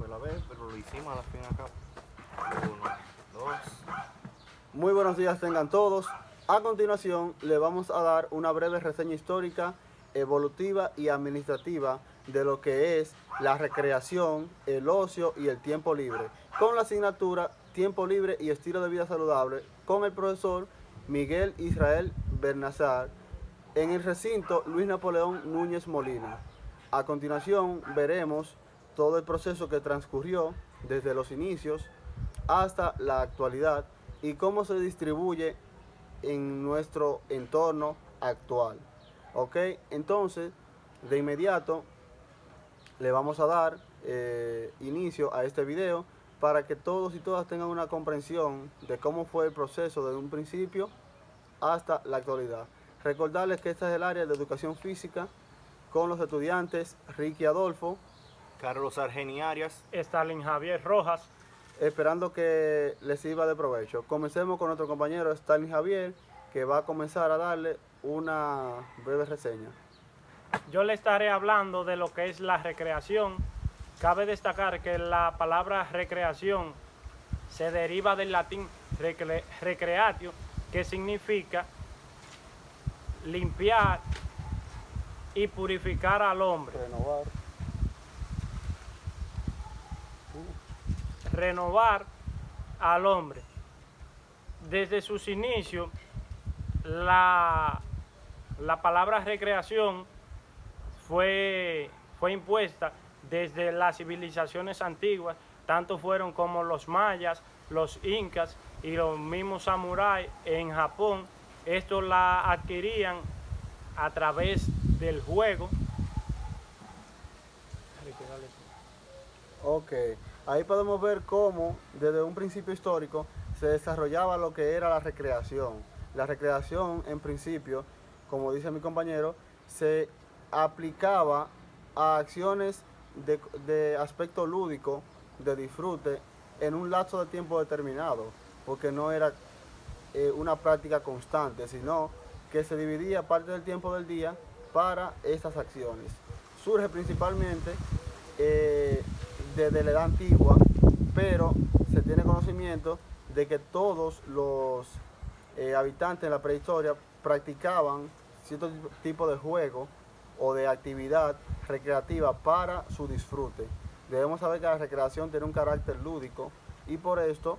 primera vez, pero lo hicimos a la fin acá. Uno, dos. Muy buenos días tengan todos. A continuación le vamos a dar una breve reseña histórica, evolutiva y administrativa de lo que es la recreación, el ocio y el tiempo libre, con la asignatura Tiempo Libre y Estilo de Vida Saludable, con el profesor Miguel Israel Bernazar, en el recinto Luis Napoleón Núñez Molina. A continuación veremos todo el proceso que transcurrió desde los inicios hasta la actualidad y cómo se distribuye en nuestro entorno actual. Ok, entonces de inmediato le vamos a dar inicio a este video para que todos y todas tengan una comprensión de cómo fue el proceso desde un principio hasta la actualidad. Recordarles que esta es el área de educación física con los estudiantes Ricky Adolfo, Carlos Argeni Arias. Stalin Javier Rojas. esperando que les sirva de provecho. Comencemos con nuestro compañero Stalin Javier, que va a comenzar a darle una breve reseña. Yo le estaré hablando de lo que es la recreación. Cabe destacar que la palabra recreación se deriva del latín recreatio, que significa limpiar y purificar al hombre. Renovar al hombre. Desde sus inicios, la palabra recreación fue impuesta desde las civilizaciones antiguas, tanto fueron como los mayas, los incas y los mismos samuráis en Japón. Estos la adquirían a través del juego. Ok, ahí podemos ver cómo desde un principio histórico se desarrollaba lo que era la recreación. La recreación en principio, como dice mi compañero, se aplicaba a acciones de aspecto lúdico, de disfrute, en un lapso de tiempo determinado, porque no era una práctica constante, sino que se dividía parte del tiempo del día para estas acciones. Surge principalmente desde la edad antigua, pero se tiene conocimiento de que todos los habitantes en la prehistoria practicaban cierto tipo de juego o de actividad recreativa para su disfrute. Debemos saber que la recreación tiene un carácter lúdico y por esto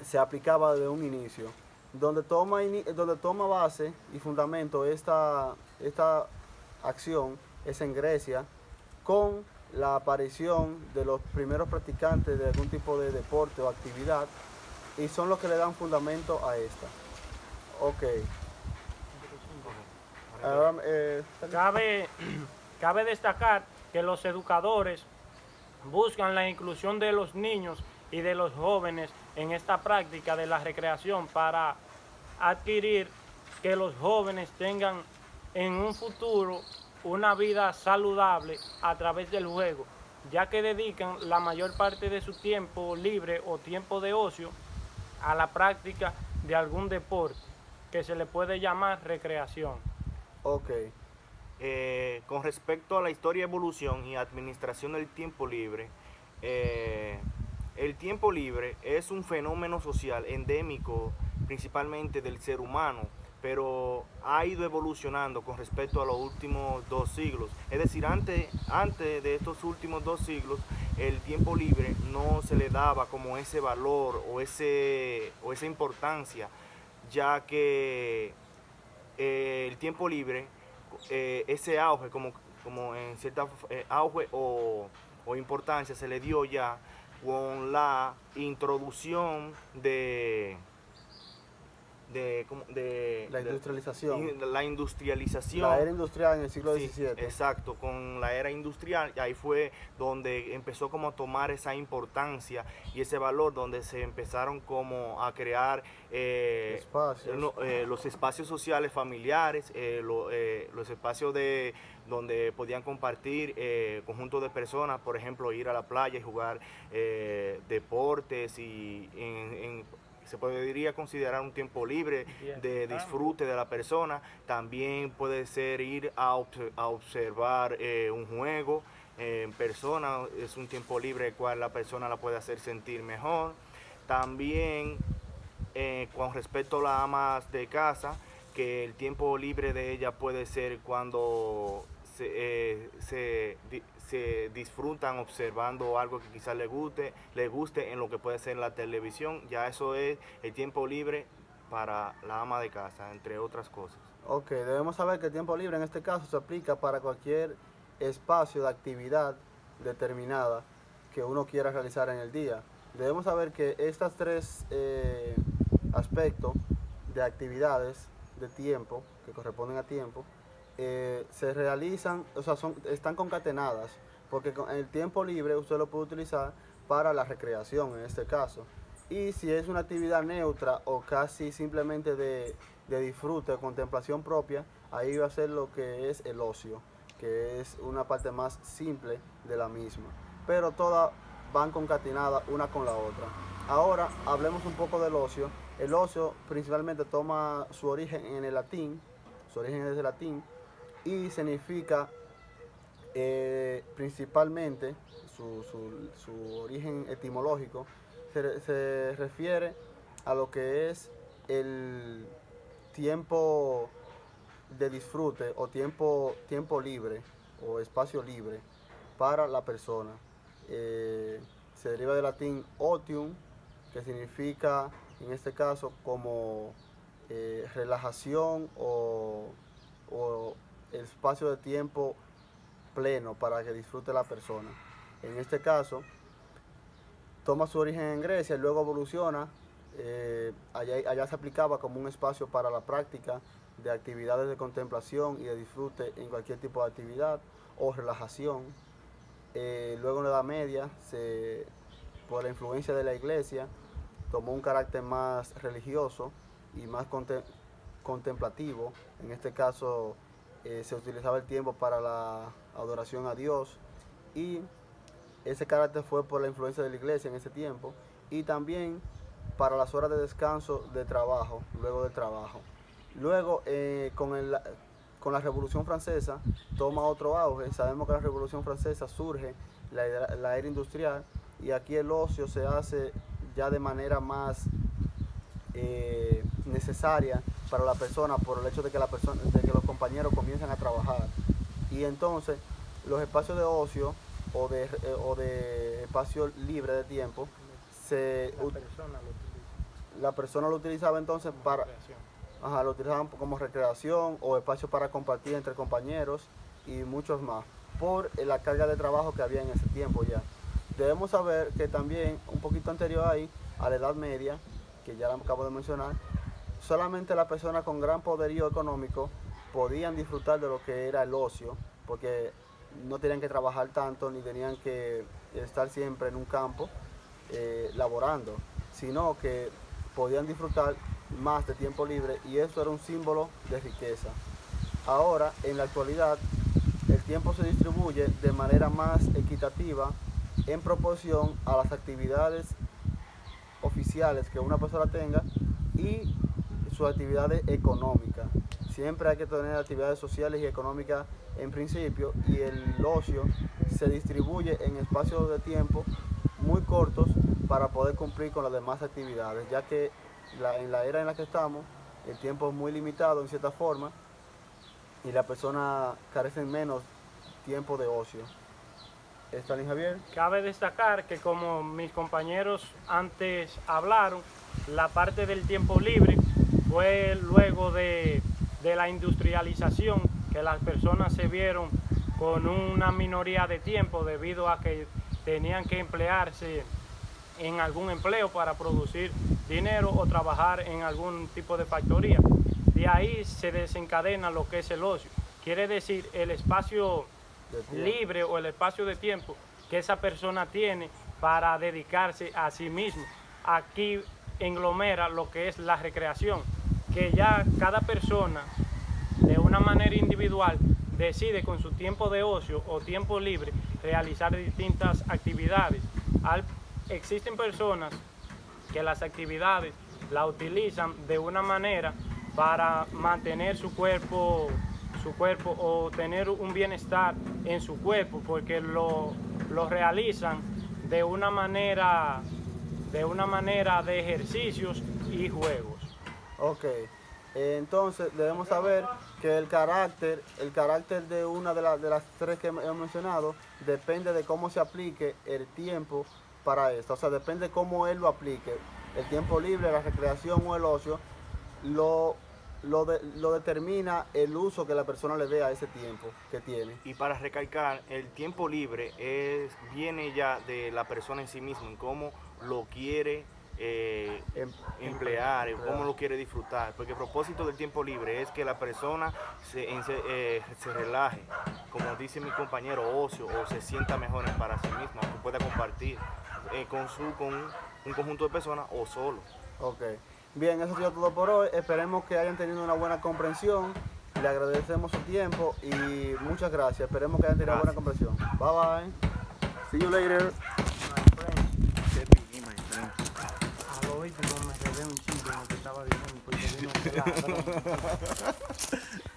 se aplicaba desde un inicio. Donde toma base y fundamento esta acción es en Grecia, con la aparición de los primeros practicantes de algún tipo de deporte o actividad, y son los que le dan fundamento a esta. Ok. Ahora, Cabe destacar que los educadores buscan la inclusión de los niños y de los jóvenes en esta práctica de la recreación para adquirir que los jóvenes tengan en un futuro una vida saludable a través del juego, ya que dedican la mayor parte de su tiempo libre o tiempo de ocio a la práctica de algún deporte que se le puede llamar recreación. ok. Con respecto a la historia, evolución y administración del tiempo libre, el tiempo libre es un fenómeno social endémico principalmente del ser humano, pero ha ido evolucionando con respecto a los últimos 2 siglos. Es decir, antes de estos últimos 2 siglos, el tiempo libre no se le daba como ese valor o esa importancia, ya que el tiempo libre, ese auge, como en cierta auge o importancia, se le dio ya con la introducción La industrialización. la industrialización. La era industrial en el siglo Sí, XVII. exacto, con la era industrial, y ahí fue donde empezó como a tomar esa importancia y ese valor, donde se empezaron como a crear los espacios sociales familiares, los espacios donde podían compartir conjuntos de personas, por ejemplo, ir a la playa y jugar deportes y se podría considerar un tiempo libre de disfrute de la persona. También puede ser ir a observar un juego, en persona, es un tiempo libre el cual la persona la puede hacer sentir mejor. También con respecto a las amas de casa, que el tiempo libre de ella puede ser cuando se disfrutan observando algo que quizás le guste en lo que puede ser la televisión. Ya eso es el tiempo libre para la ama de casa, entre otras cosas. Ok, debemos saber que el tiempo libre en este caso se aplica para cualquier espacio de actividad determinada que uno quiera realizar en el día. Debemos saber que estos tres aspectos de actividades de tiempo, que corresponden a tiempo, se realizan, o sea, están concatenadas, porque el tiempo libre usted lo puede utilizar para la recreación en este caso. Y si es una actividad neutra o casi simplemente de disfrute o contemplación propia, ahí va a ser lo que es el ocio, que es una parte más simple de la misma. Pero todas van concatenadas una con la otra. Ahora hablemos un poco del ocio. El ocio principalmente toma su origen en el latín, su origen es del latín, y significa principalmente su origen etimológico se refiere a lo que es el tiempo de disfrute o tiempo libre o espacio libre para la persona. Se deriva del latín otium, que significa en este caso como relajación o el espacio de tiempo pleno para que disfrute la persona. En este caso toma su origen en Grecia y luego evoluciona. Allá se aplicaba como un espacio para la práctica de actividades de contemplación y de disfrute en cualquier tipo de actividad o relajación. Luego en la Edad Media, por la influencia de la Iglesia, tomó un carácter más religioso y más contemplativo. En este caso se utilizaba el tiempo para la adoración a Dios, y ese carácter fue por la influencia de la Iglesia en ese tiempo, y también para las horas de descanso de trabajo, luego del trabajo. Luego con la Revolución Francesa toma otro auge. Sabemos que la Revolución Francesa surge la era industrial, y aquí el ocio se hace ya de manera más necesaria para la persona por el hecho de que los compañeros comienzan a trabajar, y entonces los espacios de ocio o de espacio libre de tiempo la persona lo utilizaba entonces para lo utilizaban como recreación o espacio para compartir entre compañeros y muchos más, por la carga de trabajo que había en ese tiempo ya. Debemos saber que también un poquito anterior ahí, a la Edad Media, que ya la acabo de mencionar, solamente las personas con gran poderío económico podían disfrutar de lo que era el ocio, porque no tenían que trabajar tanto ni tenían que estar siempre en un campo laborando, sino que podían disfrutar más de tiempo libre, y eso era un símbolo de riqueza. Ahora, en la actualidad, el tiempo se distribuye de manera más equitativa en proporción a las actividades oficiales que una persona tenga y sus actividades económicas. Siempre hay que tener actividades sociales y económicas en principio, y el ocio se distribuye en espacios de tiempo muy cortos para poder cumplir con las demás actividades, ya que en la era en la que estamos el tiempo es muy limitado en cierta forma y las personas carecen menos tiempo de ocio. ¿Stalin Javier? Cabe destacar que, como mis compañeros antes hablaron, la parte del tiempo libre fue luego de la industrialización, que las personas se vieron con una minoría de tiempo debido a que tenían que emplearse en algún empleo para producir dinero o trabajar en algún tipo de factoría. De ahí se desencadena lo que es el ocio. Quiere decir el espacio libre o el espacio de tiempo que esa persona tiene para dedicarse a sí mismo. Aquí englomera lo que es la recreación, que ya cada persona de una manera individual decide con su tiempo de ocio o tiempo libre realizar distintas actividades. Existen personas que las actividades la utilizan de una manera para mantener su cuerpo su cuerpo o tener un bienestar en su cuerpo, porque lo realizan de una manera de ejercicios y juegos. Ok, entonces debemos saber que el carácter de una de las tres que hemos mencionado depende de cómo se aplique el tiempo para esto. O sea, depende de cómo él lo aplique. El tiempo libre, la recreación o el ocio lo determina el uso que la persona le dé a ese tiempo que tiene. Y para recalcar, el tiempo libre viene ya de la persona en sí misma, en cómo lo quiere emplear, cómo lo quiere disfrutar, porque el propósito del tiempo libre es que la persona se relaje, como dice mi compañero, ocio, o se sienta mejor para sí misma, o que pueda compartir con un conjunto de personas o solo. Ok, bien, eso ha sido todo por hoy. Esperemos que hayan tenido una buena comprensión. Le agradecemos su tiempo y muchas gracias. Esperemos que hayan tenido buena comprensión. Bye bye. See you later. Hoy no me quedé un chingo en lo que estaba diciendo porque vino